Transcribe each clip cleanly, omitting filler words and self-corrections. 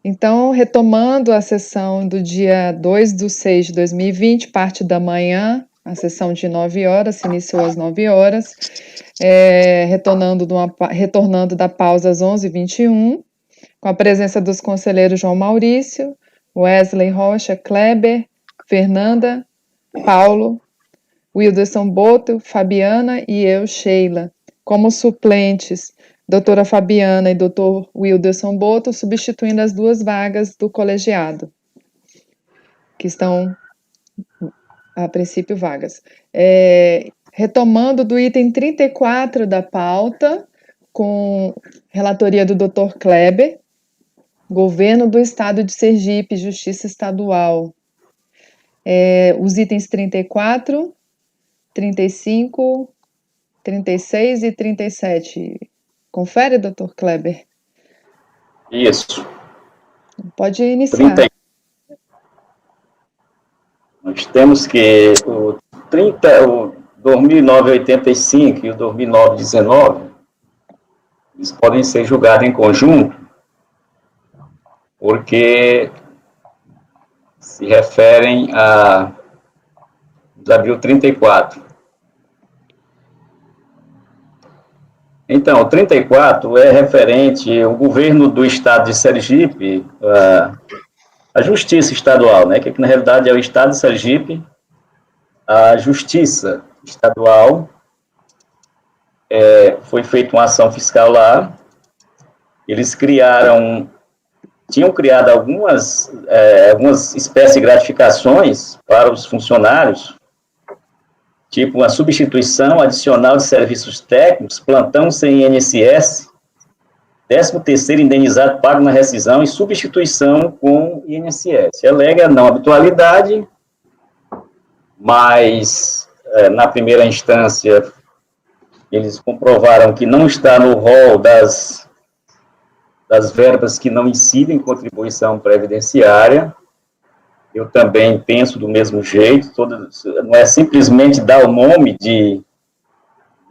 Então, retomando a sessão do dia 2/6/2020, parte da manhã, a sessão de 9 horas, se iniciou às 9 horas, retornando da pausa às 11h21, com a presença dos conselheiros João Maurício, Wesley Rocha, Kleber, Fernanda, Paulo, Wilderson Boto, Fabiana e eu, Sheila. Como suplentes, doutora Fabiana e doutor Wilderson Boto, substituindo as 2 vagas do colegiado, que estão, a princípio, vagas. Retomando do item 34 da pauta, com relatoria do doutor Kleber, Governo do Estado de Sergipe, Justiça Estadual. Os itens 34, 35, 36 e 37. Confere, doutor Kleber? Isso. Pode iniciar. Nós temos que o 2009-85 e o 2009-19, eles podem ser julgados em conjunto, porque se referem a abril 34. Então, o 34 é referente ao governo do estado de Sergipe, a Justiça Estadual, né, que na realidade é o estado de Sergipe, a Justiça Estadual, foi feita uma ação fiscal lá, eles tinham criado algumas espécies de gratificações para os funcionários, tipo uma substituição adicional de serviços técnicos, plantão sem INSS, 13º indenizado pago na rescisão e substituição com INSS. Alega não habitualidade, mas na primeira instância eles comprovaram que não está no rol das verbas que não incidem em contribuição previdenciária. Eu também penso do mesmo jeito, não é simplesmente dar o nome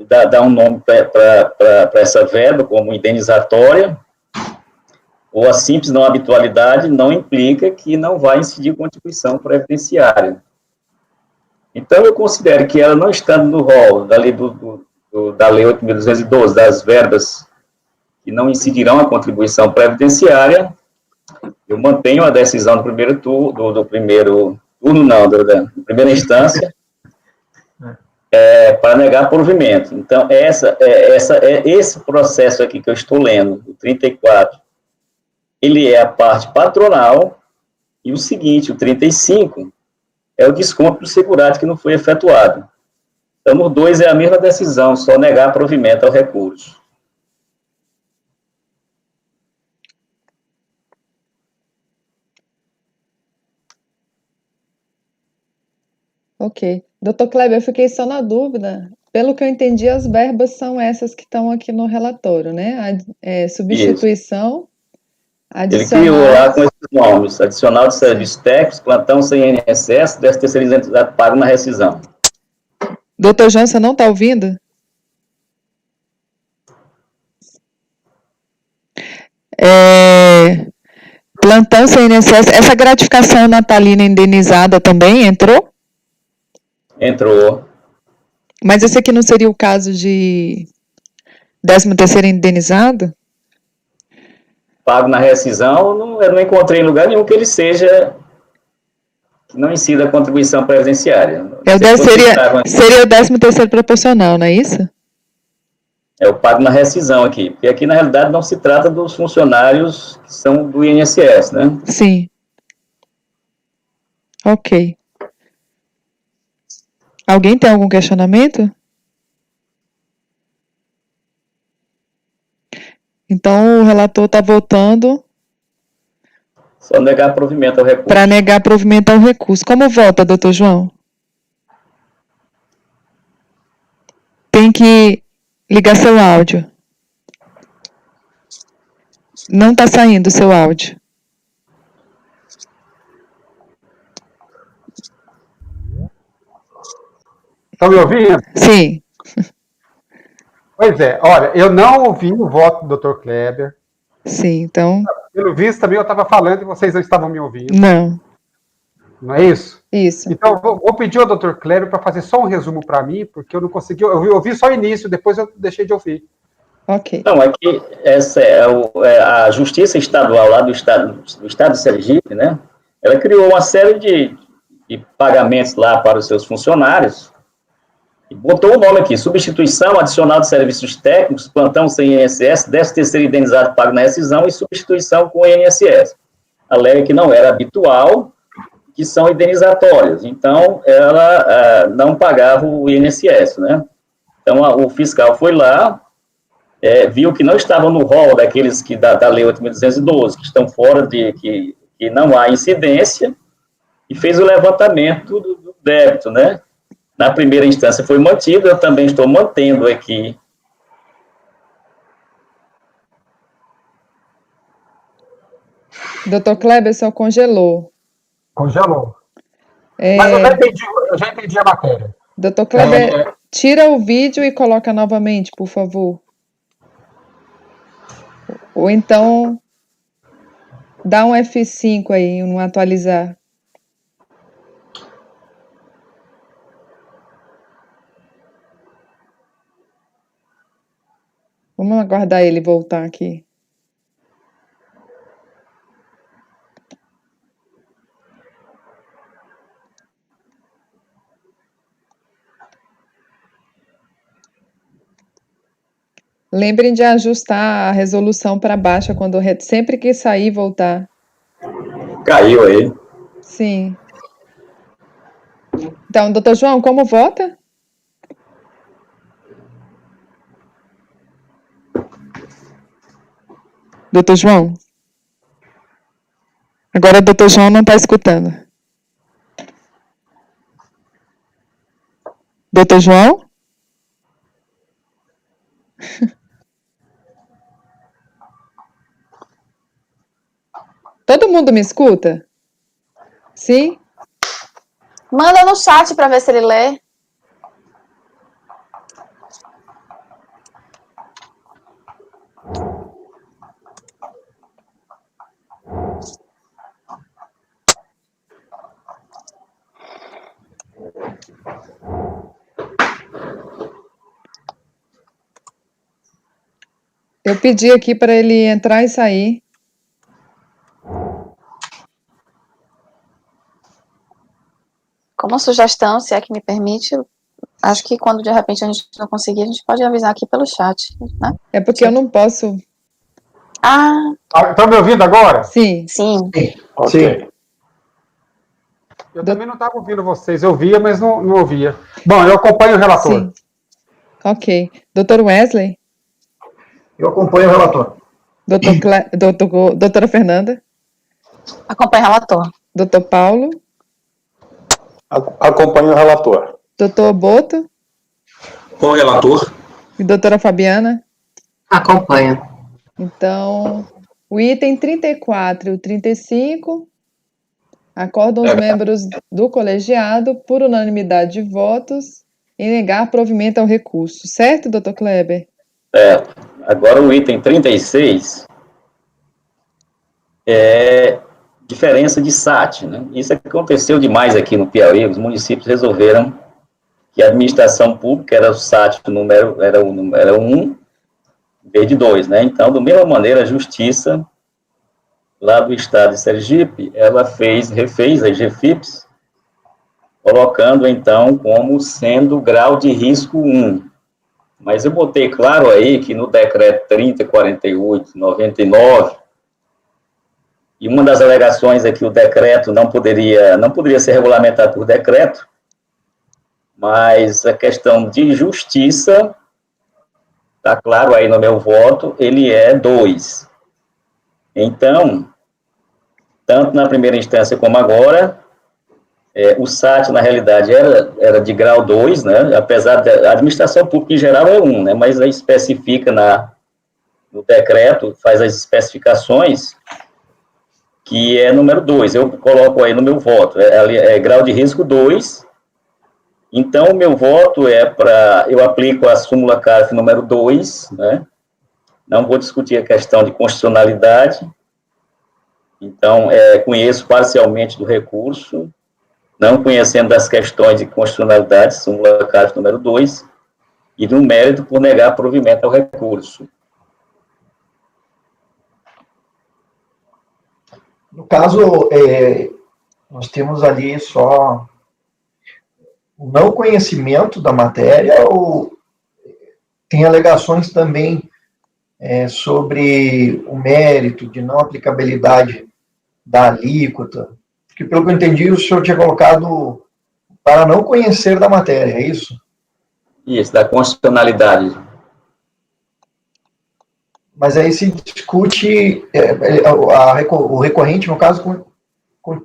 dar um nome para essa verba como indenizatória, ou a simples não habitualidade não implica que não vai incidir contribuição previdenciária. Então, eu considero que ela não estando no rol da lei, da lei 8.212, das verbas que não incidirão a contribuição previdenciária, eu mantenho a decisão da primeira instância, para negar provimento. Então, esse processo aqui que eu estou lendo, o 34, ele é a parte patronal, e o seguinte, o 35, é o desconto do segurado que não foi efetuado. Então, no 2 é a mesma decisão, só negar provimento ao recurso. Ok. Doutor Kleber, eu fiquei só na dúvida. Pelo que eu entendi, as verbas são essas que estão aqui no relatório, né? Substituição, adicional... Ele criou lá com esses nomes: adicional de serviços técnicos, plantão sem INSS, 13º indenizado pago na rescisão. Doutor João, você não está ouvindo? Plantão sem INSS, essa gratificação natalina indenizada também entrou? Entrou. Mas esse aqui não seria o caso de 13º indenizado? Pago na rescisão, eu não encontrei em lugar nenhum que ele seja, que não incida a contribuição previdenciária. Seria o 13º proporcional, não é isso? É o pago na rescisão aqui, porque aqui na realidade não se trata dos funcionários que são do INSS, né? Sim. Ok. Alguém tem algum questionamento? Então, o relator está votando... Só negar provimento ao recurso. Para negar provimento ao recurso. Como vota, doutor João? Tem que ligar seu áudio. Não está saindo o seu áudio. Estão me ouvindo? Sim. Pois é, olha, eu não ouvi o voto do Dr. Kleber, Sim, então... Pelo visto, também eu estava falando e vocês não estavam me ouvindo. Não. Não é isso? Isso. Então, vou pedir ao Dr. Cléber para fazer só um resumo para mim, porque eu não consegui... Eu ouvi só o início, depois eu deixei de ouvir. Ok. Não, é que essa a Justiça Estadual lá do Estado de Sergipe, né? Ela criou uma série de pagamentos lá para os seus funcionários e botou o nome aqui, substituição adicional de serviços técnicos, plantão sem INSS, 13º indenizado pago na rescisão e substituição com o INSS. Alega que não era habitual, que são indenizatórias. Então, ela não pagava o INSS, né? Então, o fiscal foi lá, viu que não estavam no rol daqueles que da Lei 8.212, que estão fora que não há incidência, e fez o levantamento do débito, né? Na primeira instância foi mantido, eu também estou mantendo aqui. Dr. Kleber só congelou. Congelou. Mas eu já entendi a matéria. Dr. Kleber, tira o vídeo e coloca novamente, por favor. Ou então, dá um F5 aí, um atualizar. Vamos aguardar ele voltar aqui. Lembrem de ajustar a resolução para baixa quando sempre que sair e voltar. Caiu aí. Sim. Então, doutor João, como vota? Doutor João? Agora o doutor João não está escutando. Doutor João? Todo mundo me escuta? Sim? Manda no chat para ver se ele lê. Eu pedi aqui para ele entrar e sair. Como sugestão, se é que me permite, acho que quando de repente a gente não conseguir, a gente pode avisar aqui pelo chat, né? É porque eu não posso. Estão me ouvindo agora? Sim. Sim. Ok. Eu também não estava ouvindo vocês, eu via, mas não ouvia. Bom, eu acompanho o relator. Sim. Ok. Doutor Wesley? Eu acompanho o relator. Doutora Fernanda? Acompanho o relator. Doutor Paulo? Acompanho o relator. Doutor Boto? Com o relator. E doutora Fabiana? Acompanho. Então, o item 34 e o 35 acordam os membros do colegiado, por unanimidade de votos, em negar provimento ao recurso. Certo, doutor Kleber? Agora o item 36 é diferença de SAT, né? Isso aconteceu demais aqui no Piauí, os municípios resolveram que a administração pública era o SAT, era o 1, em vez de 2, né? Então, da mesma maneira, a Justiça, lá do estado de Sergipe, ela refez as GFIPs, colocando, então, como sendo grau de risco 1. Mas eu botei claro aí que no decreto 3048/99, e uma das alegações é que o decreto não poderia ser regulamentado por decreto, mas a questão de justiça, está claro aí no meu voto, ele é 2. Então, tanto na primeira instância como agora, o SAT, na realidade, era de grau 2, né, apesar da administração pública em geral é 1, né, mas aí especifica no decreto, faz as especificações, que é número 2, eu coloco aí no meu voto, é grau de risco 2, então o meu voto eu aplico a súmula CARF número 2, né, Não vou discutir a questão de constitucionalidade. Então, conheço parcialmente do recurso, não conhecendo das questões de constitucionalidade, súmula CARF número 2, e do mérito por negar provimento ao recurso. No caso, nós temos ali só o não conhecimento da matéria, ou tem alegações também sobre o mérito de não aplicabilidade da alíquota? Porque, pelo que eu entendi, o senhor tinha colocado para não conhecer da matéria, é isso? Isso, da constitucionalidade. Mas aí se discute, o recorrente, no caso,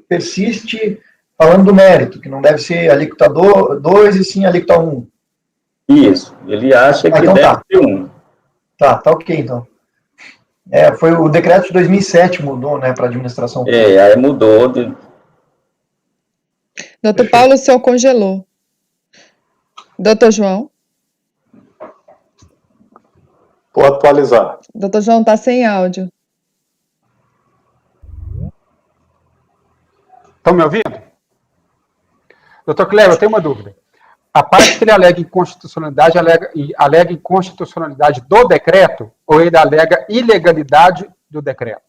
persiste falando do mérito, que não deve ser alíquota 2 e sim alíquota 1. Isso, ele acha que então deve ser 1. Tá ok, então. Foi o decreto de 2007 mudou, né, para administração pública. Aí mudou. Doutor Paulo, o senhor congelou. Doutor João? Vou atualizar. Doutor João está sem áudio. Estão me ouvindo? Doutor Kleber, eu tenho uma dúvida. A parte que ele alega inconstitucionalidade, alega inconstitucionalidade do decreto, ou ele alega ilegalidade do decreto?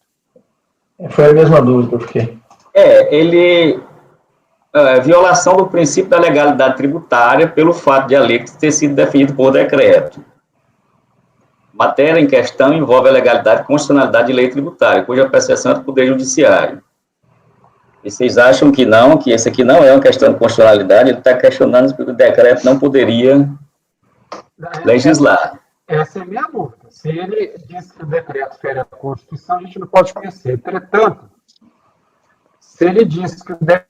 Foi a mesma dúvida que eu fiquei. Violação do princípio da legalidade tributária pelo fato de a lei ter sido definida por decreto. Matéria em questão envolve a legalidade e constitucionalidade de lei tributária, cuja apreciação é do Poder Judiciário. E vocês acham que não, que esse aqui não é uma questão de constitucionalidade, ele está questionando se o decreto não poderia legislar. Essa é a minha dúvida. Se ele diz que o decreto fere a Constituição, a gente não pode conhecer. Entretanto, se ele diz que o decreto...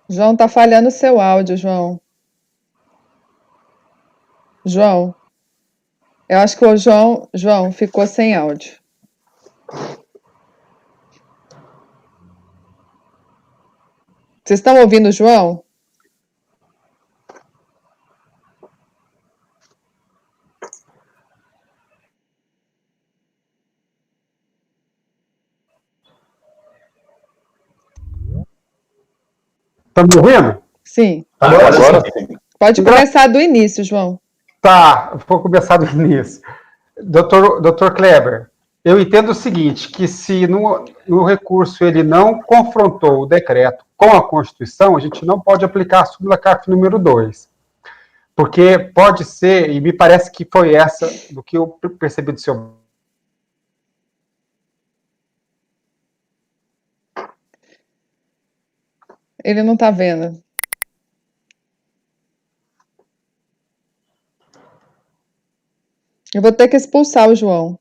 João, está falhando o seu áudio, João. João, eu acho que o João ficou sem áudio. Vocês estão ouvindo o João? Estão me ouvindo? Sim. Agora sim. Pode começar do início, João. Tá, vou começar do início. Doutor Kleber, eu entendo o seguinte, que se no recurso ele não confrontou o decreto com a Constituição, a gente não pode aplicar a súmula CARF número 2. Porque pode ser, e me parece que foi essa do que eu percebi do seu... Ele não está vendo. Eu vou ter que expulsar o João.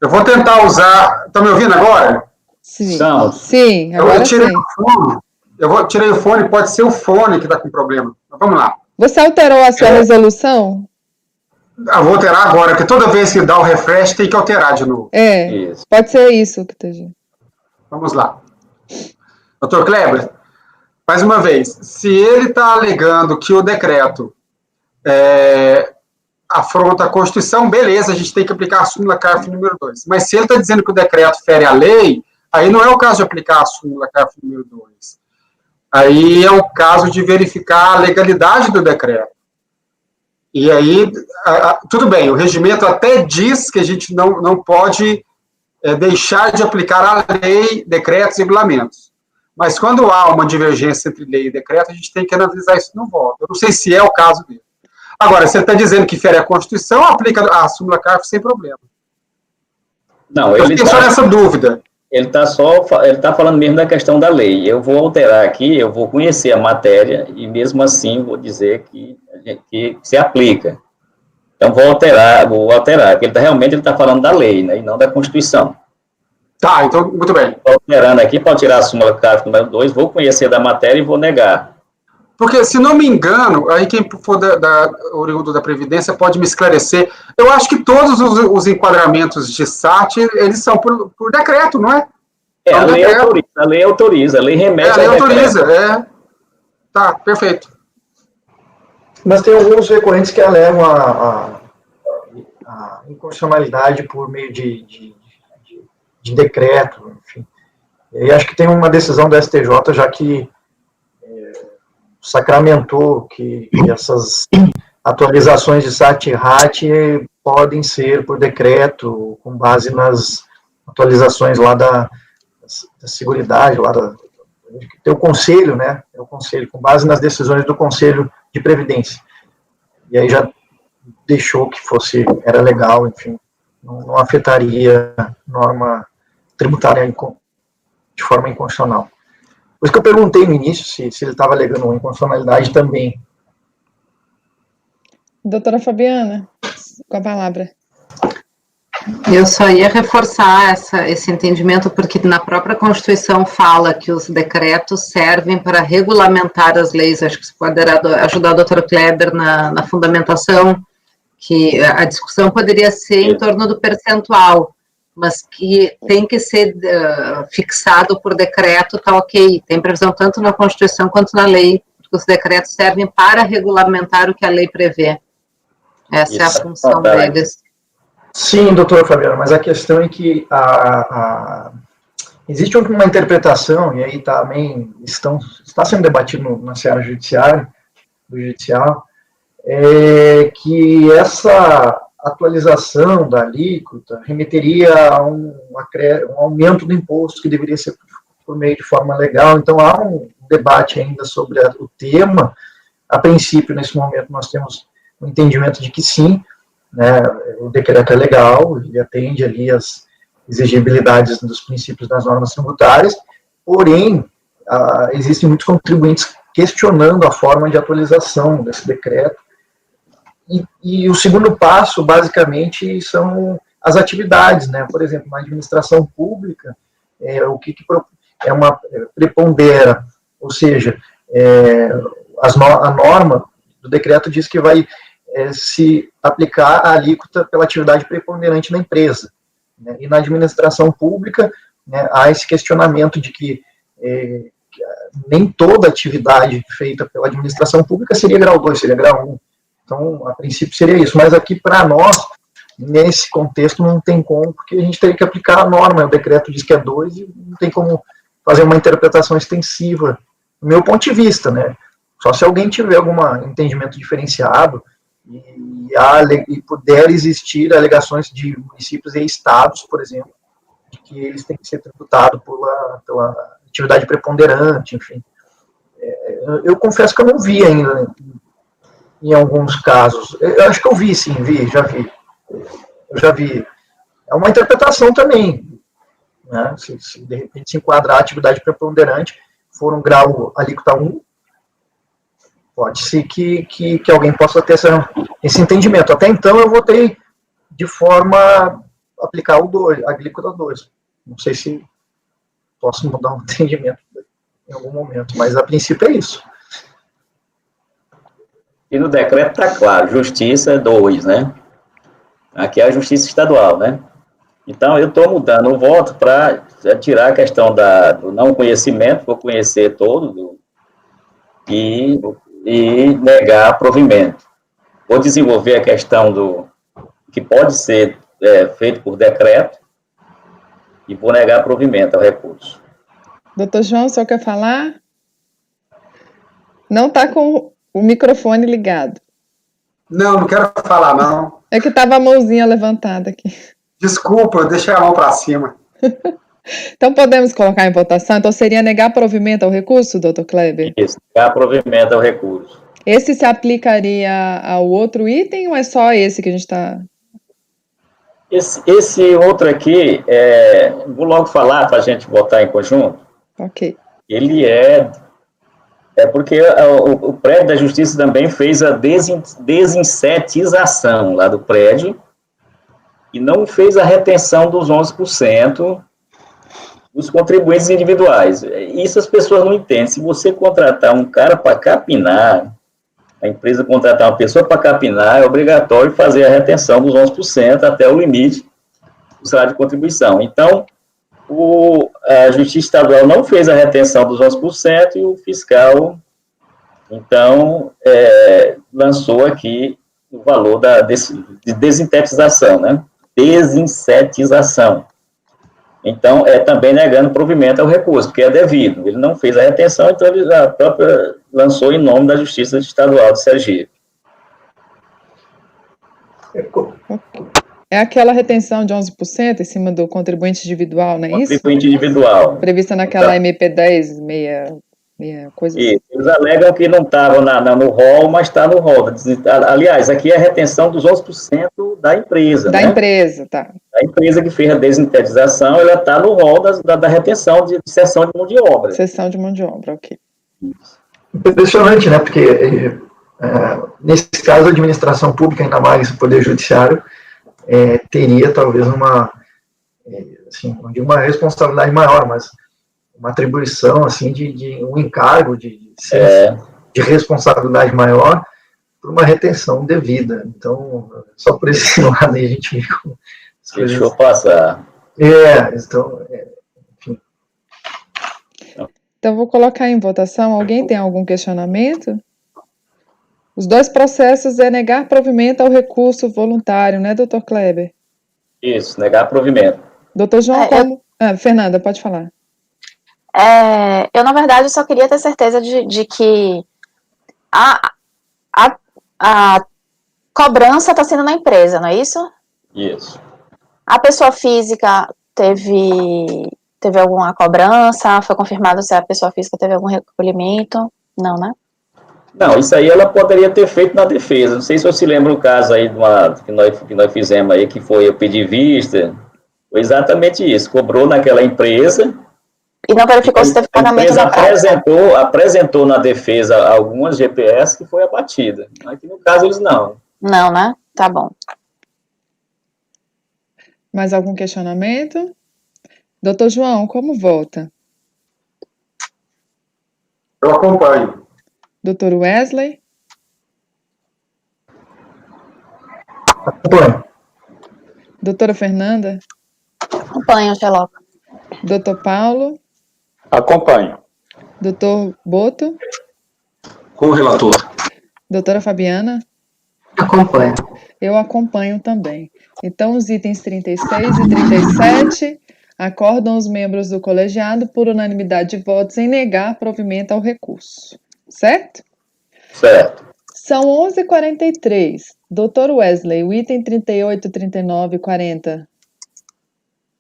Eu vou tentar usar... Estão me ouvindo agora? Sim, Não. sim, agora sim. Tirei o fone, pode ser o fone que está com problema. Mas vamos lá. Você alterou a sua resolução? Eu vou alterar agora, porque toda vez que dá o refresh tem que alterar de novo. Isso. Pode ser isso que esteja. Vamos lá. Doutor Kleber, mais uma vez, se ele está alegando que o decreto afronta a Constituição, beleza, a gente tem que aplicar a súmula CARF número 2. Mas se ele está dizendo que o decreto fere a lei, aí não é o caso de aplicar a súmula CARF número 2. Aí é o caso de verificar a legalidade do decreto. E aí, tudo bem, o regimento até diz que a gente não pode deixar de aplicar a lei, decretos e regulamentos. Mas quando há uma divergência entre lei e decreto, a gente tem que analisar isso no voto. Eu não sei se é o caso dele. Agora, se ele está dizendo que fere a Constituição, aplica a súmula CARF sem problema. Não, eu fiquei só nessa dúvida. Ele está falando mesmo da questão da lei. Eu vou alterar aqui, eu vou conhecer a matéria e mesmo assim vou dizer que se aplica. Então vou alterar, porque realmente ele está falando da lei, né, e não da Constituição. Tá, então, muito bem. Estou alterando aqui para tirar a súmula CARF número 2, vou conhecer da matéria e vou negar. Porque, se não me engano, aí quem for oriundo da Previdência pode me esclarecer, eu acho que todos os enquadramentos de SAT, eles são por decreto, não é? A lei autoriza, a lei remete a lei autoriza, Tá, perfeito. Mas tem alguns recorrentes que alegam a inconstitucionalidade por meio de decreto, enfim. E acho que tem uma decisão do STJ, já que sacramentou que essas atualizações de SAT e RAT podem ser por decreto, com base nas atualizações lá da Seguridade, lá tem o Conselho, né? É o Conselho, com base nas decisões do Conselho de Previdência. E aí já deixou que era legal, enfim, não afetaria a norma tributária de forma inconstitucional. Por isso que eu perguntei no início se ele estava alegando uma inconstitucionalidade também. Doutora Fabiana, com a palavra. Eu só ia reforçar esse entendimento, porque na própria Constituição fala que os decretos servem para regulamentar as leis. Acho que isso pode ajudar a doutora Kleber na fundamentação, que a discussão poderia ser em torno do percentual, mas que tem que ser fixado por decreto, tá ok. Tem previsão tanto na Constituição quanto na lei, porque os decretos servem para regulamentar o que a lei prevê. Essa é a função deles. Sim, doutora Fabiana, mas a questão é que existe uma interpretação, e aí também está sendo debatido na seara judicial, que essa atualização da alíquota remeteria a um aumento do imposto que deveria ser por meio de forma legal. Então, há um debate ainda sobre o tema. A princípio, nesse momento, nós temos um entendimento de que sim, né, o decreto é legal, ele atende ali as exigibilidades dos princípios das normas tributárias, porém, existem muitos contribuintes questionando a forma de atualização desse decreto. E o segundo passo, basicamente, são as atividades, né? Por exemplo, na administração pública, o que é uma prepondera, ou seja, a norma do decreto diz que vai se aplicar a alíquota pela atividade preponderante na empresa, né? E na administração pública, né, há esse questionamento de que nem toda atividade feita pela administração pública seria grau 2, seria grau 1. Então, a princípio seria isso, mas aqui para nós, nesse contexto, não tem como, porque a gente teria que aplicar a norma, o decreto diz que é 2 e não tem como fazer uma interpretação extensiva, do meu ponto de vista, né? Só se alguém tiver algum entendimento diferenciado e puder existir alegações de municípios e estados, por exemplo, de que eles têm que ser tributados pela atividade preponderante, enfim. Eu confesso que eu não vi ainda, em alguns casos. Eu acho que eu vi, sim, já vi. Eu já vi. É uma interpretação também, né? Se de repente se enquadrar a atividade preponderante for um grau alíquota 1, pode ser que alguém possa ter esse entendimento. Até então eu votei de forma a aplicar o 2, a alíquota 2. Não sei se posso mudar o entendimento em algum momento, mas a princípio é isso. E no decreto está claro, justiça 2, né? Aqui é a justiça estadual, né? Então, eu estou mudando o voto para tirar a questão do não conhecimento, vou conhecer todo, e negar provimento. Vou desenvolver a questão do que pode ser feito por decreto e vou negar provimento ao recurso. Doutor João, só quer falar? Não está com o microfone ligado. Não quero falar, não. É que estava a mãozinha levantada aqui. Desculpa, eu deixei a mão para cima. Então, podemos colocar em votação? Então, seria negar provimento ao recurso, doutor Kleber? Isso, negar provimento ao recurso. Esse se aplicaria ao outro item ou é só esse que a gente está... Esse outro aqui, vou logo falar para a gente votar em conjunto. Ok. Ele porque o prédio da Justiça também fez a desinsetização lá do prédio e não fez a retenção dos 11% dos contribuintes individuais. Isso as pessoas não entendem. Se você contratar um cara para capinar, a empresa contratar uma pessoa para capinar, é obrigatório fazer a retenção dos 11% até o limite do salário de contribuição. Então, a Justiça Estadual não fez a retenção dos 11% e o fiscal Então, lançou aqui o valor de desintetização, né? Desinsetização. Então, também negando provimento ao recurso, porque é devido. Ele não fez a retenção, então ele a própria lançou em nome da Justiça Estadual de Sergipe. É aquela retenção de 11% em cima do contribuinte individual, não é isso? Contribuinte individual. Prevista naquela MP10, meia coisa assim. Eles alegam que não estava no rol, mas está no rol. Aliás, aqui é a retenção dos 11% da empresa. Da né? empresa, tá. A empresa que fez a desintetização, ela está no rol da retenção de cessão de mão de obra. Cessão de mão de obra, ok. Impressionante, né? Porque, nesse caso, a administração pública, ainda mais o Poder Judiciário, teria talvez uma responsabilidade maior, mas uma atribuição assim de um encargo de responsabilidade maior por uma retenção devida. Então, só por esse lado aí a gente fica. Deixou passar. Enfim. Então, vou colocar em votação. Alguém tem algum questionamento? Os dois processos é negar provimento ao recurso voluntário, né, doutor Kleber? Isso, negar provimento. Doutor João, Fernanda, pode falar. Eu, na verdade, só queria ter certeza de que a cobrança está sendo na empresa, não é isso? Isso. A pessoa física teve alguma cobrança? Foi confirmado se a pessoa física teve algum recolhimento? Não, né? Não, isso aí ela poderia ter feito na defesa. Não sei se você se lembra o caso aí que nós fizemos aí, que foi eu pedir vista. Foi exatamente isso. Cobrou naquela empresa. E não verificou se teve pagamento da empresa apresentou na defesa algumas GPS que foi abatida. Aqui no caso eles não. Não, né? Tá bom. Mais algum questionamento? Doutor João, como vota? Eu acompanho. Doutor Wesley? Acompanho. Doutora Fernanda? Acompanho, Sherlock. Doutor Paulo? Acompanho. Doutor Boto? Com o relator. Doutora Fabiana? Acompanho. Eu acompanho também. Então, os itens 36 e 37 acordam os membros do colegiado por unanimidade de votos em negar provimento ao recurso. Certo? Certo. São 11h43. Doutor Wesley, o item 38, 39 e 40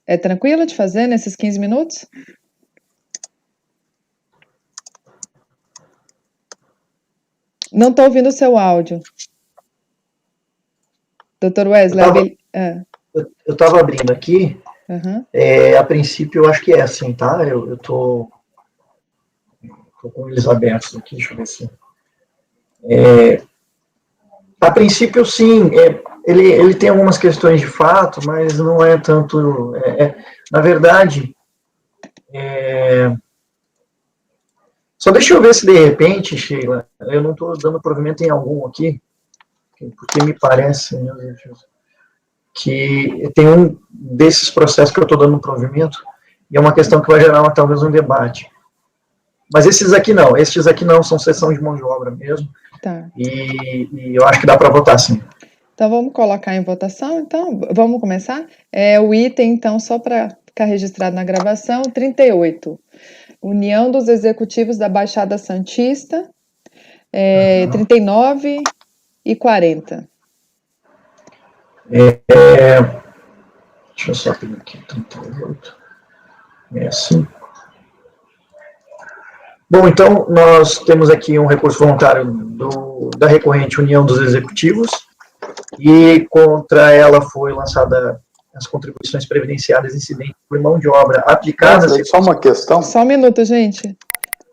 é tranquilo de fazer nesses 15 minutos? Não estou ouvindo o seu áudio. Doutor Wesley, eu estava abrindo aqui. Uhum. A princípio, eu acho que é assim, tá? Eu tô com eles abertos aqui, deixa eu ver se... a princípio, sim, ele tem algumas questões de fato, mas não é tanto... na verdade, só deixa eu ver se de repente, Sheila, eu não estou dando provimento em algum aqui, porque me parece, meu Deus, que tem um desses processos que eu estou dando provimento, e é uma questão que vai gerar talvez um debate. Mas esses aqui não são cessão de mão de obra mesmo, Tá. E eu acho que dá para votar sim. Então vamos colocar em votação, então, vamos começar? O item, então, só para ficar registrado na gravação, 38, União dos Executivos da Baixada Santista, 39 e 40. Deixa eu só pegar aqui, 38, 65. Bom, então, nós temos aqui um recurso voluntário da recorrente União dos Executivos, e contra ela foi lançada as contribuições previdenciárias incidentes por mão de obra aplicadas... Só uma questão. Só um minuto, gente.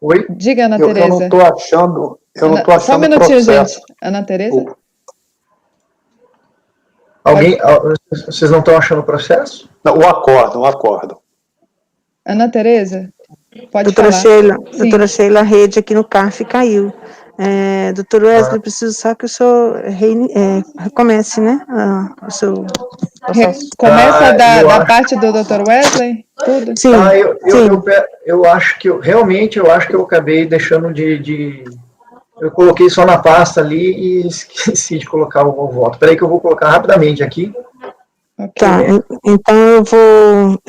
Oi? Diga, Ana Tereza. Eu não estou achando, Só um minutinho, processo. gente. Ana Tereza? Vocês não estão achando o processo? Não, o acordo. Ana Tereza, pode doutora falar. Sheila, Sim. doutora Sheila, a rede aqui no CARF caiu. Doutor Wesley, preciso só que o senhor recomece, né? O seu processo. Começa da parte do Dr. Wesley? Tudo? Sim, eu acho que realmente eu acabei deixando de Eu coloquei só na pasta ali e esqueci de colocar o voto. Espera aí que eu vou colocar rapidamente aqui. Ok. Tá, então eu vou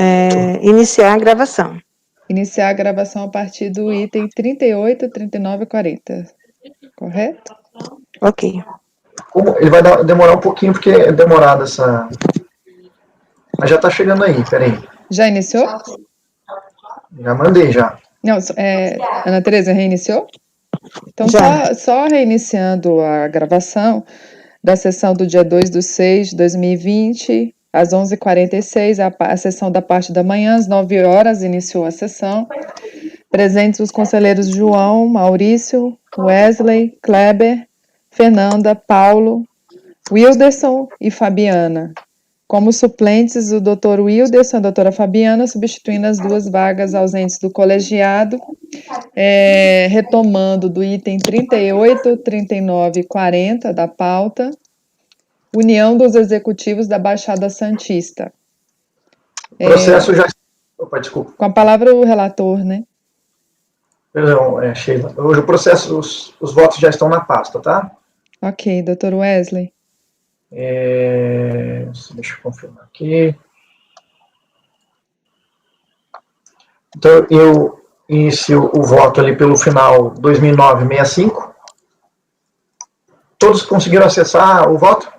iniciar a gravação. Iniciar a gravação a partir do item 38, 39 e 40. Correto? Ok. Ele vai demorar um pouquinho, porque é demorada essa... Mas já está chegando aí, peraí. Já iniciou? Já mandei, já. Não, Ana Tereza, reiniciou? Então, Já. só reiniciando a gravação da sessão do dia 2/6/2020, às 11h46, a sessão da parte da manhã, às 9 horas, iniciou a sessão. Presentes os conselheiros João, Maurício, Wesley, Kleber, Fernanda, Paulo, Wilderson e Fabiana. Como suplentes, o doutor Wilderson e a doutora Fabiana, substituindo as duas vagas ausentes do colegiado, retomando do item 38, 39 e 40 da pauta, União dos Executivos da Baixada Santista. O processo já... Opa, desculpa. Com a palavra o relator, né? Perdão, Sheila. Hoje o processo, os votos já estão na pasta, tá? Ok, doutor Wesley. Deixa eu confirmar aqui. Então, eu inicio o voto ali pelo final 2009-65. Todos conseguiram acessar o voto?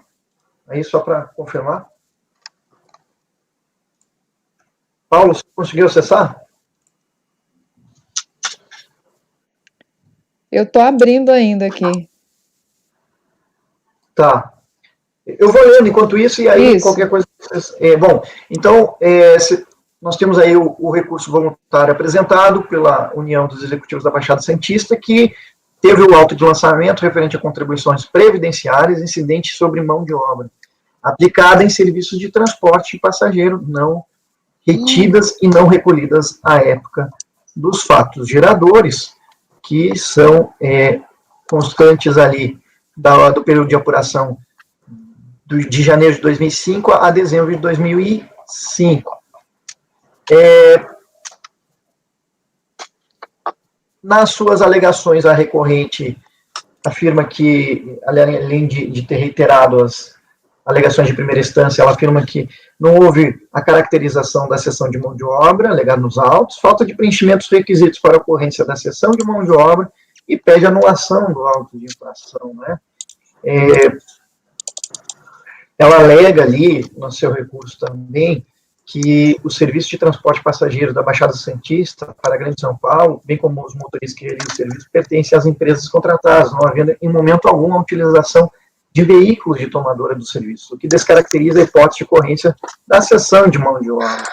Aí, só para confirmar. Paulo, você conseguiu acessar? Eu estou abrindo ainda aqui. Tá. Eu vou lendo enquanto isso, e aí qualquer coisa... bom, então, nós temos aí o recurso voluntário apresentado pela União dos Executivos da Baixada Santista, que teve o auto de lançamento referente a contribuições previdenciárias incidentes sobre mão de obra, aplicada em serviços de transporte de passageiro não retidas e não recolhidas à época dos fatos geradores, que são constantes ali do período de apuração de janeiro de 2005 a dezembro de 2005. Nas suas alegações, a recorrente afirma que, além de ter reiterado as alegações de primeira instância, ela afirma que não houve a caracterização da cessão de mão de obra, alegado nos autos, falta de preenchimento dos requisitos para a ocorrência da cessão de mão de obra e pede anulação do auto de infração, né? Ela alega ali, no seu recurso também, que o serviço de transporte de passageiros da Baixada Santista para a Grande São Paulo, bem como os motoristas que realizam o serviço, pertencem às empresas contratadas, não havendo em momento algum a utilização de veículos de tomadora do serviço, o que descaracteriza a hipótese de ocorrência da cessão de mão de obra.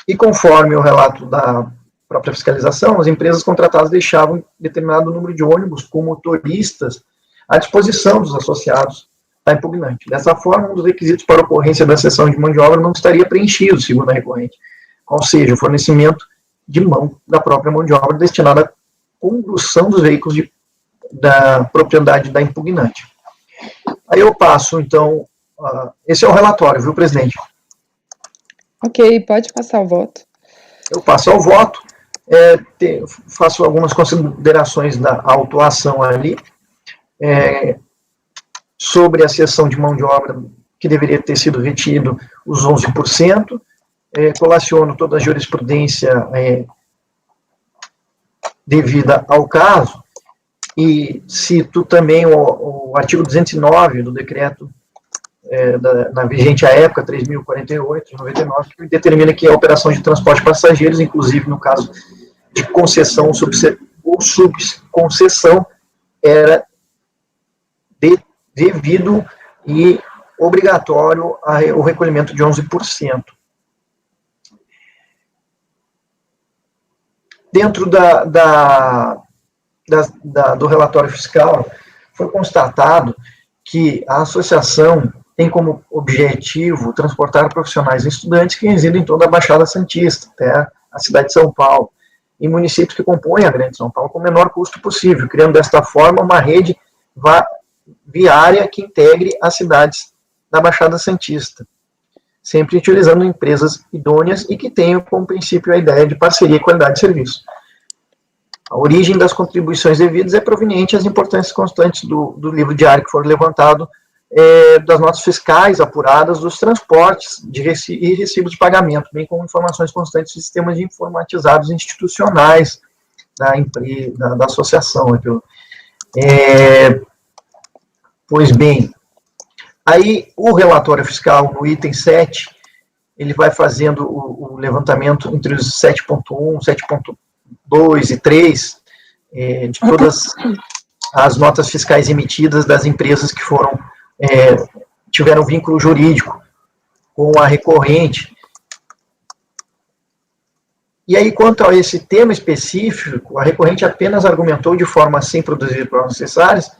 E conforme o relato da própria fiscalização, as empresas contratadas deixavam determinado número de ônibus com motoristas à disposição dos associados da impugnante. Dessa forma, um dos requisitos para a ocorrência da cessão de mão de obra não estaria preenchido, segundo a recorrente, ou seja, o fornecimento de mão da própria mão de obra destinada à condução dos veículos da propriedade da impugnante. Aí eu passo, então, esse é o relatório, viu, presidente? Ok, pode passar o voto. Eu passo ao voto, faço algumas considerações da autuação ali, sobre a cessão de mão de obra que deveria ter sido retido os 11%, colaciono toda a jurisprudência devida ao caso, e cito também o artigo 209 do decreto na vigente à época, 3.048, de 99, que determina que a operação de transporte de passageiros, inclusive no caso de concessão ou subconcessão, era devido e obrigatório o recolhimento de 11%. Dentro do relatório fiscal, foi constatado que a associação tem como objetivo transportar profissionais e estudantes que residem em toda a Baixada Santista, até a cidade de São Paulo, e municípios que compõem a Grande São Paulo, com o menor custo possível, criando desta forma uma rede viária que integre as cidades da Baixada Santista, sempre utilizando empresas idôneas e que tenham como princípio a ideia de parceria e qualidade de serviço. A origem das contribuições devidas é proveniente às importâncias constantes do livro diário que for levantado, das notas fiscais apuradas, dos transportes e recibos de pagamento, bem como informações constantes de sistemas informatizados institucionais da associação. Pois bem, aí o relatório fiscal, no item 7, ele vai fazendo o levantamento entre os 7.1, 7.2 e 3, de todas as notas fiscais emitidas das empresas que tiveram vínculo jurídico com a recorrente. E aí, quanto a esse tema específico, a recorrente apenas argumentou de forma sem produzir provas necessárias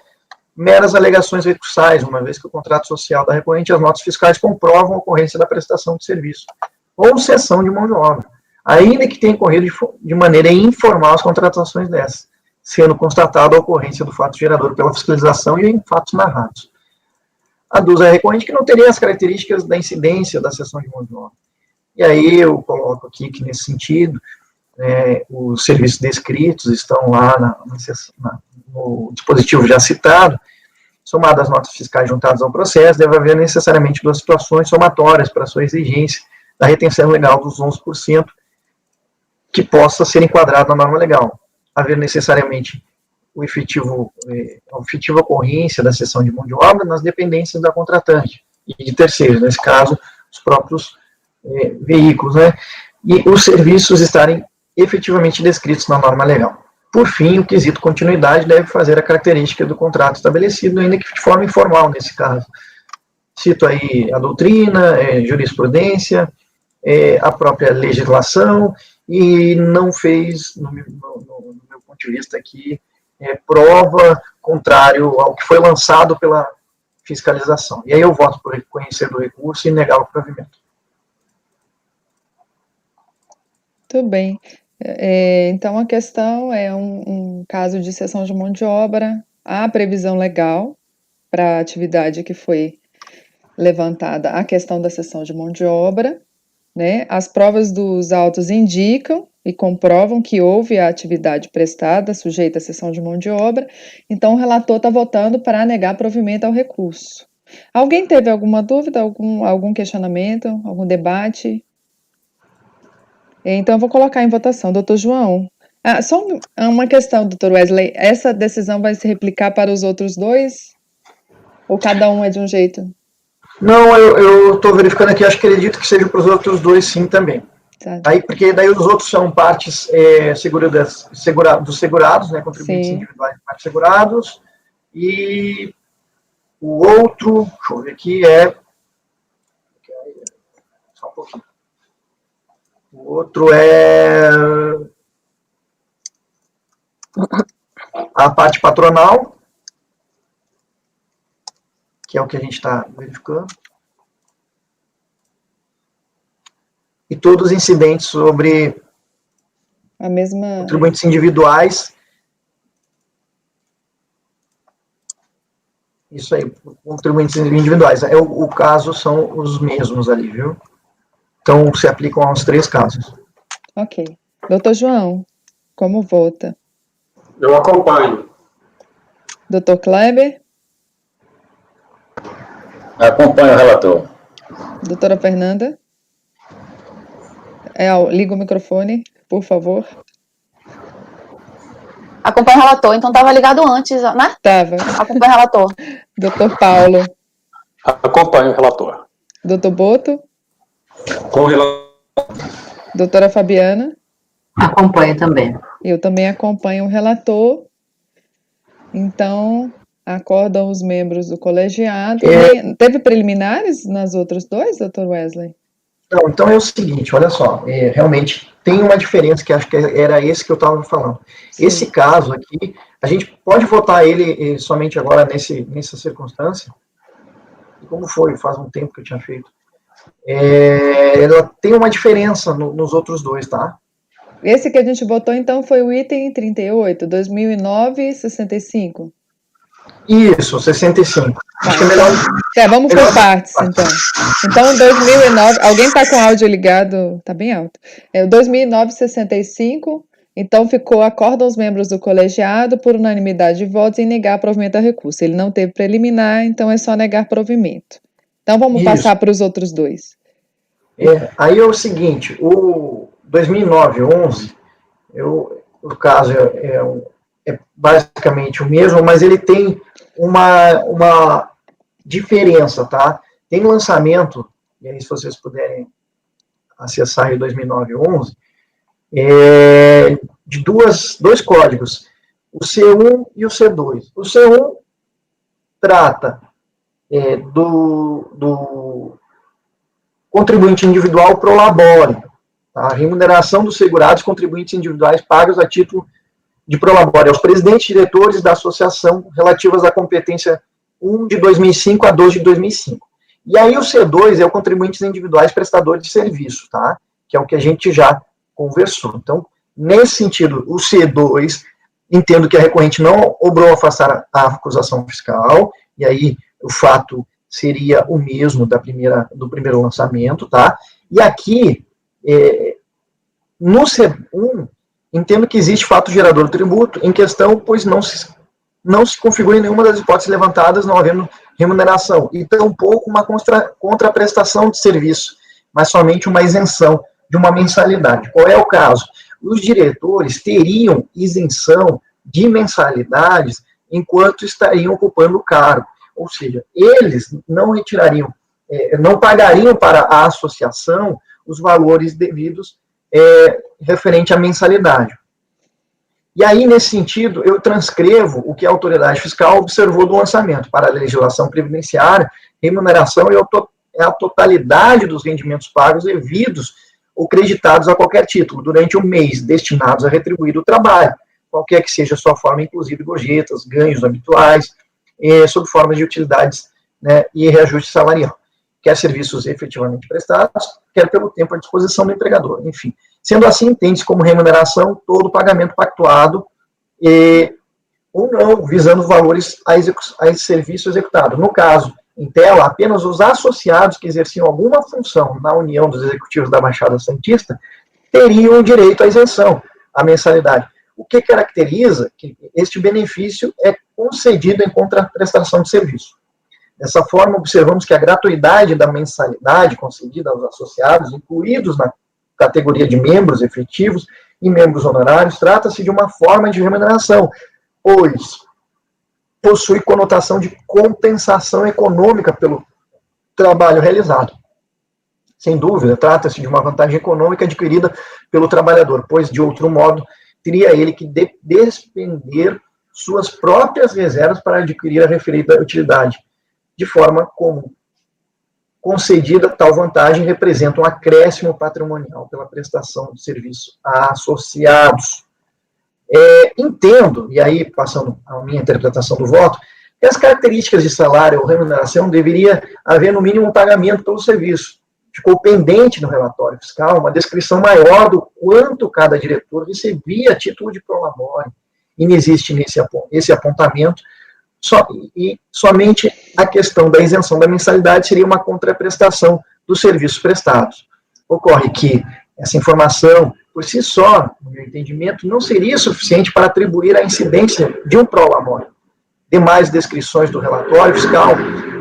meras alegações recursais, uma vez que o contrato social da recorrente e as notas fiscais comprovam a ocorrência da prestação de serviço ou cessão de mão de obra, ainda que tenha ocorrido de maneira informal as contratações dessas, sendo constatada a ocorrência do fato gerador pela fiscalização e em fatos narrados. Aduz a recorrente que não teria as características da incidência da cessão de mão de obra. E aí eu coloco aqui que, nesse sentido, os serviços descritos estão lá no dispositivo já citado, somado às notas fiscais juntadas ao processo, deve haver necessariamente duas situações somatórias para sua exigência da retenção legal dos 11%, que possa ser enquadrado na norma legal. Haver necessariamente a efetiva ocorrência da cessão de mão de obra nas dependências da contratante e de terceiros, nesse caso, os próprios veículos, né? E os serviços estarem efetivamente descritos na norma legal. Por fim, o quesito continuidade deve fazer a característica do contrato estabelecido, ainda que de forma informal, nesse caso. Cito aí a doutrina, jurisprudência, a própria legislação, e não fez, no meu ponto de vista aqui, prova contrário ao que foi lançado pela fiscalização. E aí eu voto por reconhecer do recurso e negar o provimento. Muito bem. Então, a questão é um caso de cessão de mão de obra, há previsão legal para a atividade que foi levantada, a questão da cessão de mão de obra, né? As provas dos autos indicam e comprovam que houve a atividade prestada sujeita à cessão de mão de obra, então o relator está votando para negar provimento ao recurso. Alguém teve alguma dúvida, algum questionamento, algum debate? Então, eu vou colocar em votação. Doutor João. Só uma questão, doutor Wesley. Essa decisão vai se replicar para os outros dois? Ou cada um é de um jeito? Não, eu estou verificando aqui, acho que acredito que seja para os outros dois sim também. Tá. Porque daí os outros são partes dos segurados, né, contribuintes individuais de partes segurados, e o outro, deixa eu ver aqui, só um pouquinho. O outro é a parte patronal, que é o que a gente está verificando, e todos os incidentes sobre a mesma contribuintes individuais. Isso aí, contribuintes individuais. O caso são os mesmos ali, viu? Então, se aplicam aos três casos. Ok. Doutor João, como vota? Eu acompanho. Doutor Kleber? Acompanho o relator. Doutora Fernanda? Liga o microfone, por favor. Acompanho o relator, então estava ligado antes, né? Estava. Acompanho o relator. Doutor Paulo? Acompanho o relator. Doutor Boto? Com o relator. Doutora Fabiana? Acompanho também. Eu também acompanho o relator. Então, acordam os membros do colegiado. Teve preliminares nas outras dois, doutor Wesley? Não, então é o seguinte, olha só, realmente tem uma diferença que acho que era esse que eu estava falando. Sim. Esse caso aqui, a gente pode votar ele somente agora nessa circunstância, como foi, faz um tempo que eu tinha feito. Ela tem uma diferença nos outros dois, tá? Esse que a gente votou, então, foi o item 38, 2009-65. Isso, 65. Acho que é melhor... vamos por partes, então. Então, 2009... Alguém está com o áudio ligado? Está bem alto. O 2009-65 Então, acordam os membros do colegiado por unanimidade de votos em negar provimento ao recurso. Ele não teve preliminar, então é só negar provimento. Então, vamos passar para os outros dois. Aí é o seguinte, o 2009-11, o caso é basicamente o mesmo, mas ele tem uma diferença, tá? Tem lançamento, e aí se vocês puderem acessar aí o 2009-11, de dois códigos, o C1 e o C2. O C1 trata do contribuinte individual pro labore, tá? A remuneração dos segurados contribuintes individuais pagos a título de prolabore aos presidentes e diretores da associação relativas à competência 1 de 2005 a 12 de 2005. E aí o C2 é o contribuintes individuais prestadores de serviço, tá? Que é o que a gente já conversou. Então, nesse sentido, o C2, entendo que a recorrente não obrou afastar a acusação fiscal, e aí o fato seria o mesmo do primeiro lançamento, tá? E aqui, no C1, entendo que existe fato gerador do tributo em questão, pois não se configura em nenhuma das hipóteses levantadas, não havendo remuneração, e tampouco uma contraprestação de serviço, mas somente uma isenção de uma mensalidade. Qual é o caso? Os diretores teriam isenção de mensalidades enquanto estariam ocupando o cargo, ou seja, eles não retirariam, não pagariam para a associação os valores devidos referente à mensalidade. E aí, nesse sentido, eu transcrevo o que a autoridade fiscal observou do lançamento. Para a legislação previdenciária, remuneração é a totalidade dos rendimentos pagos devidos ou creditados a qualquer título, durante o mês, destinados a retribuir o trabalho, qualquer que seja a sua forma, inclusive gorjetas, ganhos habituais, sob formas de utilidades, né, e reajuste salarial, quer serviços efetivamente prestados, quer pelo tempo à disposição do empregador, enfim. Sendo assim, entende-se como remuneração todo pagamento pactuado ou não, visando valores a serviço executado. No caso, em tela, apenas os associados que exerciam alguma função na união dos executivos da Baixada Santista teriam direito à isenção, à mensalidade. O que caracteriza que este benefício é concedido em contraprestação de serviço. Dessa forma, observamos que a gratuidade da mensalidade concedida aos associados, incluídos na categoria de membros efetivos e membros honorários, trata-se de uma forma de remuneração, pois possui conotação de compensação econômica pelo trabalho realizado. Sem dúvida, trata-se de uma vantagem econômica adquirida pelo trabalhador, pois, de outro modo, teria ele que despender suas próprias reservas para adquirir a referida utilidade, de forma como concedida tal vantagem representa um acréscimo patrimonial pela prestação de serviço a associados. Entendo, e aí passando a minha interpretação do voto, que as características de salário ou remuneração deveria haver no mínimo um pagamento pelo serviço. Ficou pendente no relatório fiscal uma descrição maior do quanto cada diretor recebia a título de prolabore. E não existe esse apontamento, e somente a questão da isenção da mensalidade seria uma contraprestação dos serviços prestados. Ocorre que essa informação, por si só, no meu entendimento, não seria suficiente para atribuir a incidência de um prolabore. Demais descrições do relatório fiscal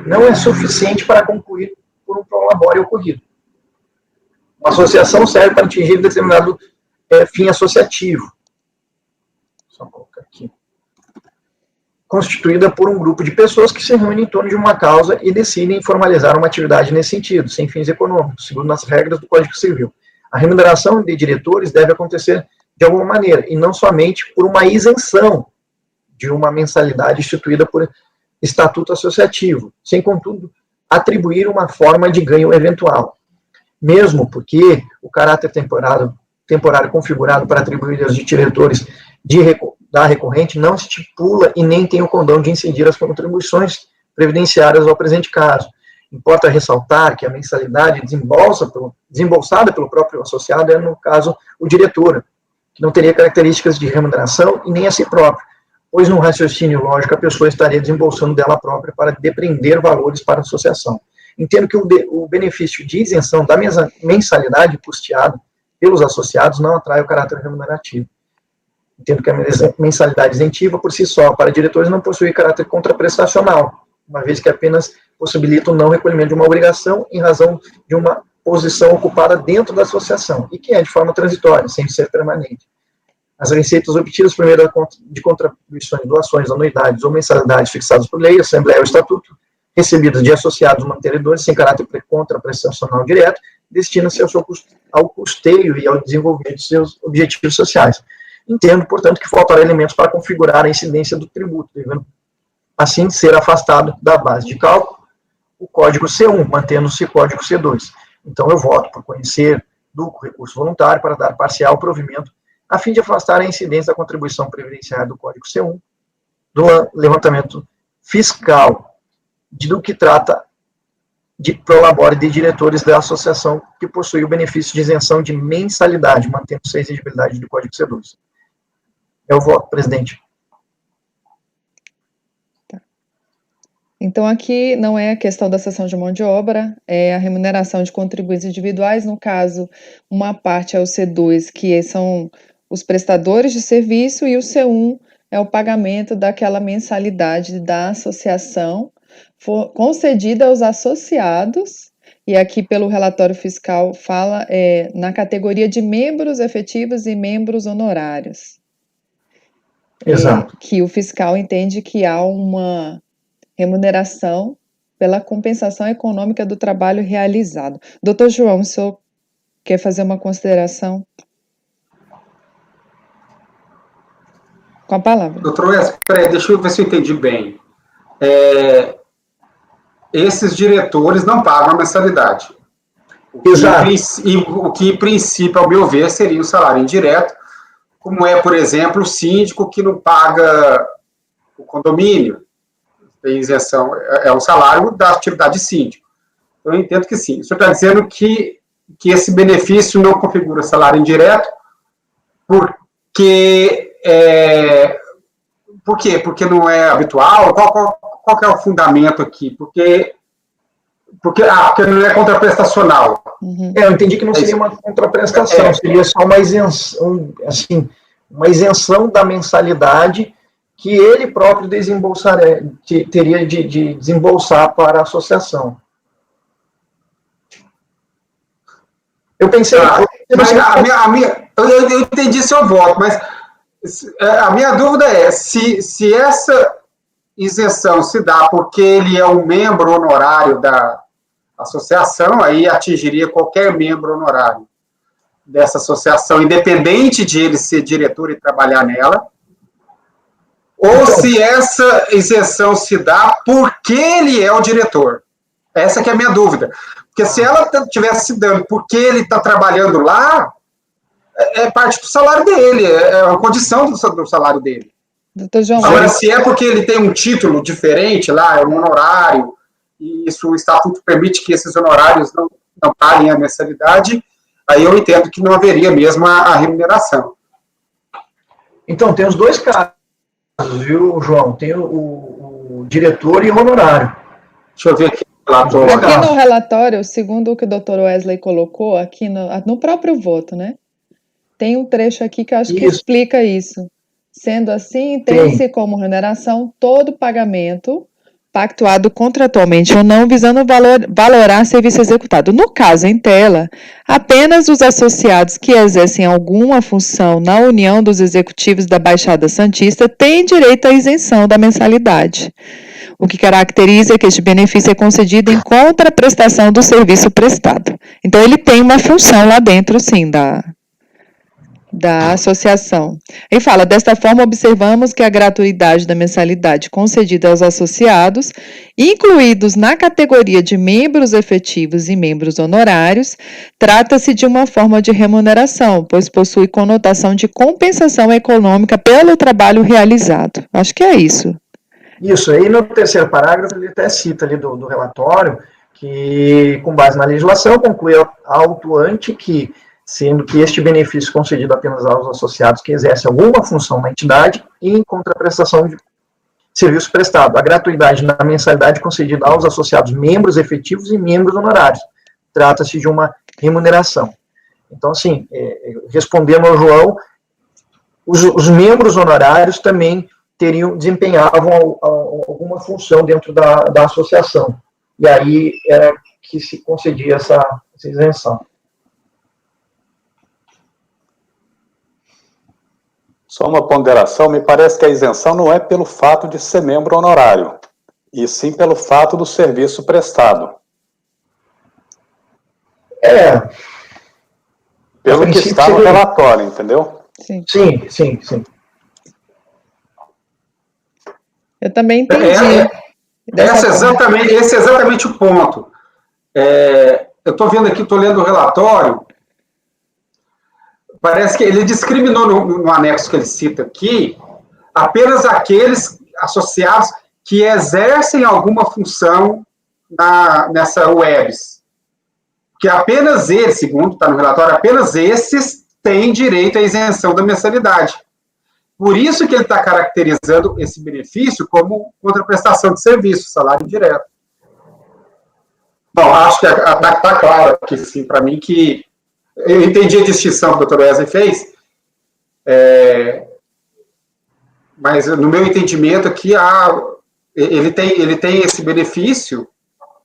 não é suficiente para concluir por um prolabore ocorrido. Uma associação serve para atingir determinado fim associativo. Só colocar aqui. Constituída por um grupo de pessoas que se reúnem em torno de uma causa e decidem formalizar uma atividade nesse sentido, sem fins econômicos, segundo as regras do Código Civil. A remuneração de diretores deve acontecer de alguma maneira, e não somente por uma isenção de uma mensalidade instituída por estatuto associativo, sem, contudo, atribuir uma forma de ganho eventual. Mesmo porque o caráter temporário configurado para atribuir aos diretores da recorrente não estipula e nem tem o condão de incidir as contribuições previdenciárias ao presente caso. Importa ressaltar que a mensalidade desembolsada pelo próprio associado é, no caso, o diretor, que não teria características de remuneração e nem a si próprio, pois no raciocínio lógico a pessoa estaria desembolsando dela própria para depreender valores para a associação. Entendo que o benefício de isenção da mensalidade custeada pelos associados não atrai o caráter remunerativo. Entendo que a mensalidade isentiva, por si só, para diretores, não possui caráter contraprestacional, uma vez que apenas possibilita o não recolhimento de uma obrigação em razão de uma posição ocupada dentro da associação, e que é de forma transitória, sem ser permanente. As receitas obtidas por meio de contribuições, doações, anuidades ou mensalidades fixadas por lei, Assembleia ou Estatuto, recebidas de associados mantenedores sem caráter contraprestacional direto, destina-se ao custeio e ao desenvolvimento de seus objetivos sociais. Entendo, portanto, que faltará elementos para configurar a incidência do tributo, devendo, assim, ser afastado da base de cálculo o código C1, mantendo-se o código C2. Então, eu voto por conhecer do recurso voluntário para dar parcial provimento, a fim de afastar a incidência da contribuição previdenciária do código C1 do levantamento fiscal, do que trata de prolabore de diretores da associação que possui o benefício de isenção de mensalidade, mantendo-se a exigibilidade do código C2. Eu voto, presidente. Então, aqui não é a questão da cessão de mão de obra, é a remuneração de contribuintes individuais. No caso, uma parte é o C2, que são os prestadores de serviço, e o C1 é o pagamento daquela mensalidade da associação concedida aos associados, e aqui pelo relatório fiscal fala na categoria de membros efetivos e membros honorários. Exato. Que o fiscal entende que há uma remuneração pela compensação econômica do trabalho realizado. Doutor João, o senhor quer fazer uma consideração? Com a palavra. Doutor Wes, peraí, deixa eu ver se eu entendi bem. Esses diretores não pagam a mensalidade. Exato. O que, em princípio, ao meu ver, seria o salário indireto, como é, por exemplo, o síndico que não paga o condomínio, tem isenção, é o salário da atividade de síndico. Eu entendo que sim. O senhor está dizendo que esse benefício não configura salário indireto, porque... por quê? Porque não é habitual? Qual que é o fundamento aqui? Porque não é contraprestacional. Uhum. Eu entendi que não seria uma contraprestação, seria só uma isenção, assim, uma isenção da mensalidade que ele próprio teria de desembolsar para a associação. Eu pensei... eu entendi seu voto, mas a minha dúvida é se essa isenção se dá porque ele é um membro honorário da associação, aí atingiria qualquer membro honorário dessa associação, independente de ele ser diretor e trabalhar nela, ou se essa isenção se dá porque ele é o diretor. Essa que é a minha dúvida. Porque se ela estivesse se dando porque ele está trabalhando lá, é parte do salário dele, é uma condição do salário dele. Doutor João, agora, se é porque ele tem um título diferente lá, é um honorário, e isso o estatuto permite que esses honorários não paguem a mensalidade, aí eu entendo que não haveria mesmo a remuneração. Então, tem os dois casos, viu, João? Tem o diretor e o honorário. Deixa eu ver aqui. Aqui no relatório, segundo o que o doutor Wesley colocou, aqui no próprio voto, né? Tem um trecho aqui que eu acho que explica isso. Sendo assim, tem-se como remuneração todo pagamento pactuado contratualmente ou não, visando valorar serviço executado. No caso em tela, apenas os associados que exercem alguma função na união dos executivos da Baixada Santista têm direito à isenção da mensalidade. O que caracteriza é que este benefício é concedido em contraprestação do serviço prestado. Então, ele tem uma função lá dentro, sim, da associação. Ele fala, desta forma, observamos que a gratuidade da mensalidade concedida aos associados, incluídos na categoria de membros efetivos e membros honorários, trata-se de uma forma de remuneração, pois possui conotação de compensação econômica pelo trabalho realizado. Acho que é isso. Isso, aí no terceiro parágrafo ele até cita ali do relatório que, com base na legislação, conclui autuante que, sendo que este benefício concedido apenas aos associados que exercem alguma função na entidade e em contraprestação de serviço prestado, a gratuidade na mensalidade concedida aos associados membros efetivos e membros honorários. Trata-se de uma remuneração. Então, assim, respondendo ao João, os membros honorários também desempenhavam alguma função dentro da associação. E aí era que se concedia essa isenção. Só uma ponderação, me parece que a isenção não é pelo fato de ser membro honorário, e sim pelo fato do serviço prestado. Pelo que está no relatório, entendeu? Sim. Sim. Eu também entendi. Esse é exatamente o ponto. Eu estou vendo aqui, estou lendo o relatório, parece que ele discriminou no anexo que ele cita aqui, apenas aqueles associados que exercem alguma função nessa webs. Que apenas eles, segundo está no relatório, apenas esses têm direito à isenção da mensalidade. Por isso que ele está caracterizando esse benefício como contraprestação de serviço, salário direto. Bom, acho que está claro aqui, sim, para mim, que eu entendi a distinção que o Dr. Wesley fez, mas no meu entendimento aqui, ele tem esse benefício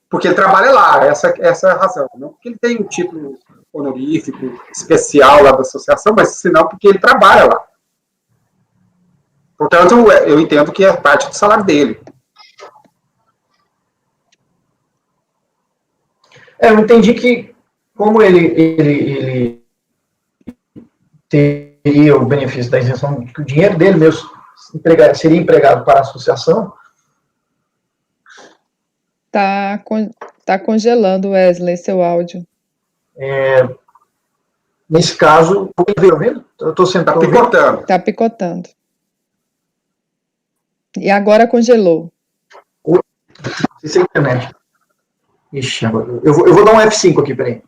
porque ele trabalha lá, essa é a razão. Não porque ele tem um título honorífico especial lá da associação, mas senão porque ele trabalha lá. Portanto, eu entendo que é parte do salário dele. Eu entendi que, como ele teria o benefício da isenção, que o dinheiro dele mesmo seria empregado para a associação. Tá congelando, Wesley, seu áudio. Nesse caso, ouvindo? Eu estou sentado. Está picotando. Está picotando. E agora congelou. Isso é internet. Ixi, agora, eu vou dar um F5 aqui, peraí.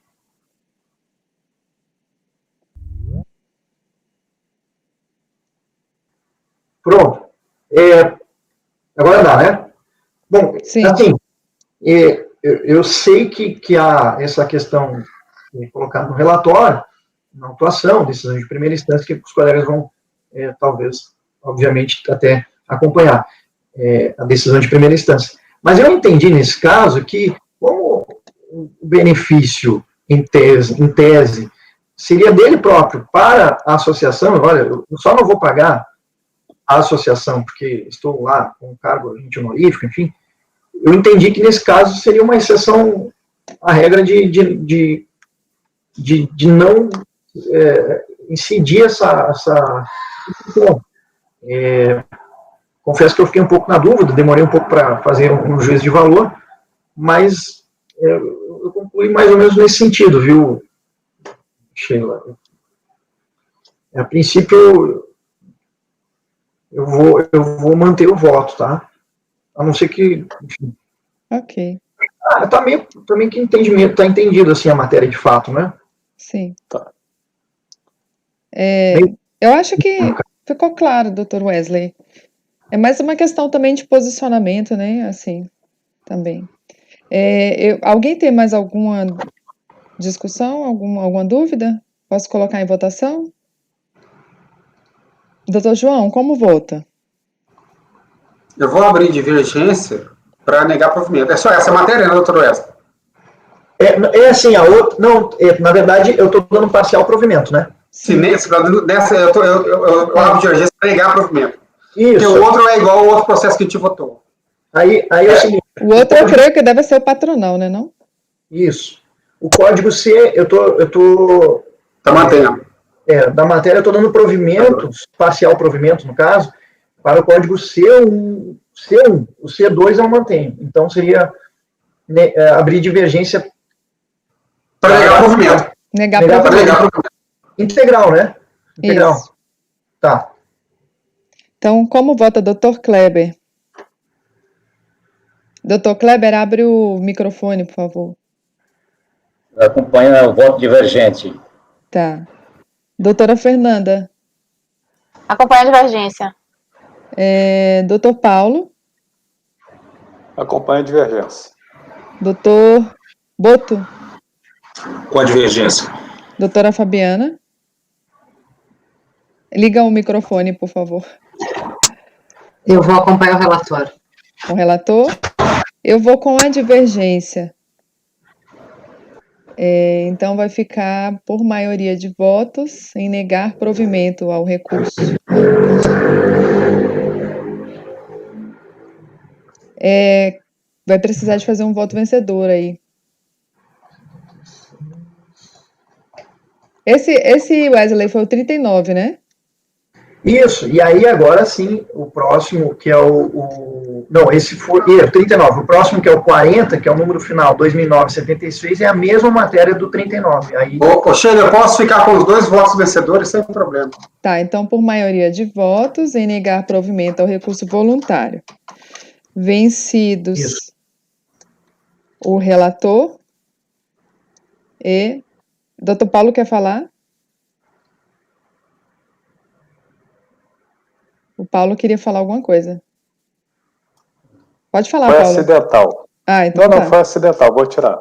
Pronto. Agora dá, né? Bom, sim. Assim, eu sei que há essa questão colocada no relatório, na atuação, decisão de primeira instância, que os colegas vão, talvez, obviamente, até acompanhar a decisão de primeira instância. Mas eu entendi, nesse caso, que como o benefício, em tese, seria dele próprio para a associação, olha, eu só não vou pagar a associação porque estou lá com um cargo honorífico, enfim, eu entendi que nesse caso seria uma exceção à regra de não incidir essa confesso que eu fiquei um pouco na dúvida, demorei um pouco para fazer um juízo de valor, mas eu concluí mais ou menos nesse sentido, viu, Sheila? A princípio, eu vou manter o voto, tá? A não ser que... Enfim. Ok. Tá meio que entendimento, tá entendido, assim, a matéria de fato, né? Sim. Tá. Eu acho que ficou claro, Dr. Wesley. É mais uma questão também de posicionamento, né? Assim, também. Alguém tem mais alguma discussão, alguma dúvida? Posso colocar em votação? Doutor João, como vota? Eu vou abrir divergência para negar provimento. É só essa matéria, né, doutor Wesley? Assim, a outra... Não, na verdade, eu estou dando parcial provimento, né? Sim, nessa eu abro divergência para negar provimento. Isso. Porque o outro é igual ao outro processo que a gente votou. Aí é o seguinte... O outro eu creio que deve ser o patronal, né, não? Isso. O código C, eu tô... Tá mantendo. Da matéria, eu estou dando provimento, parcial provimento, no caso, para o código C1. O C2 eu mantenho. Então, seria abrir divergência... Para negar provimento. Negar provimento. Integral, né? Integral. Isso. Tá. Então, como vota Dr. Kleber? Dr. Kleber, abre o microfone, por favor. Acompanha o voto divergente. Tá. Doutora Fernanda? Acompanha a divergência. Dr. Paulo? Acompanha a divergência. Dr. Boto? Com a divergência. Doutora Fabiana? Liga o microfone, por favor. Eu vou acompanhar o relator. O relator? Eu vou com a divergência. Então, vai ficar por maioria de votos em negar provimento ao recurso. Vai precisar de fazer um voto vencedor aí. Esse Wesley foi o 39, né? Isso, e aí agora sim, o próximo que é não, esse foi o 39, o próximo que é o 40, que é o número final 2009-76, é a mesma matéria do 39. Aí... Sheila, eu posso ficar com os 2 votos vencedores sem problema. Tá, então por maioria de votos em negar provimento ao recurso voluntário. Vencidos Isso. O relator e... Dr. Paulo quer falar? O Paulo queria falar alguma coisa. Pode falar, Foi Paulo. acidental. Então Não, tá. foi acidental, vou tirar.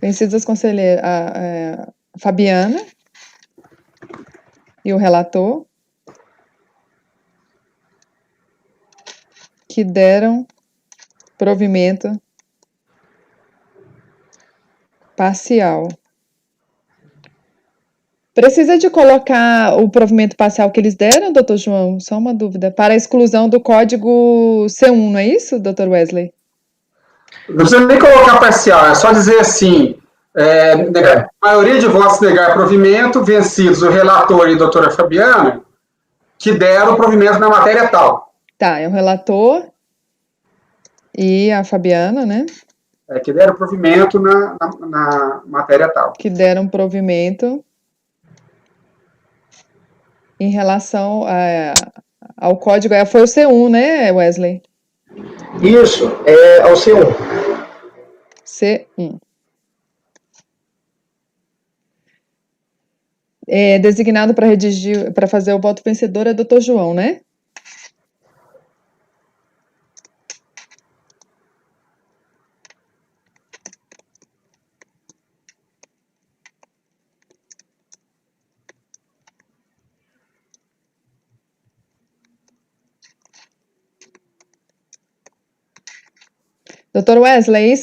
Vencidos as conselheiras, a Fabiana e o relator, que deram provimento parcial. Precisa de colocar o provimento parcial que eles deram, doutor João? Só uma dúvida. Para a exclusão do código C1, não é isso, doutor Wesley? Não precisa nem colocar parcial, é só dizer assim, maioria de votos negar provimento, vencidos o relator e a doutora Fabiana, que deram provimento na matéria tal. Tá, é o relator e a Fabiana, né? Que deram provimento na matéria tal. Que deram provimento em relação ao código. Foi o C1, né, Wesley? Isso, ao C1. C1. Designado para redigir, para fazer o voto vencedor é doutor João, né? Doutor Wesley,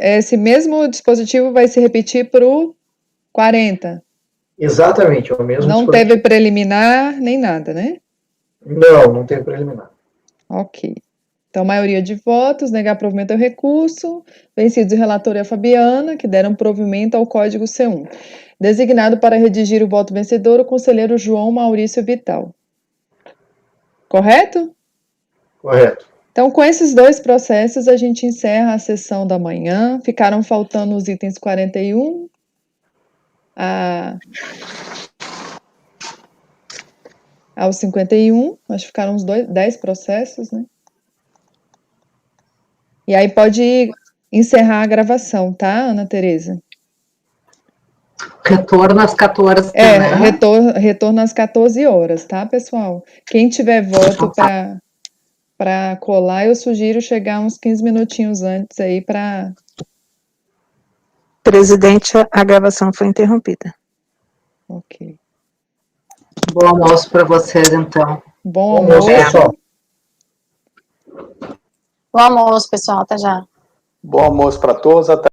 esse mesmo dispositivo vai se repetir para o 40? Exatamente, é o mesmo Não dispositivo. teve preliminar nem nada, né? Não teve preliminar. Ok. Então, maioria de votos, negar provimento ao recurso, vencidos o relator e a Fabiana, que deram provimento ao código C1. Designado para redigir o voto vencedor, o conselheiro João Maurício Vital. Correto? Correto. Então, com esses 2 processos, a gente encerra a sessão da manhã. Ficaram faltando os itens 41 ao 51. Acho que ficaram uns 10 processos, né? E aí pode encerrar a gravação, tá, Ana Tereza? Retorno às 14, né? Retorno às 14 horas, tá, pessoal? Quem tiver voto para colar, eu sugiro chegar uns 15 minutinhos antes aí para... Presidente, a gravação foi interrompida. Ok. Bom almoço para vocês, então. Bom almoço, pessoal. Bom almoço, pessoal. Até já. Bom almoço para todos, até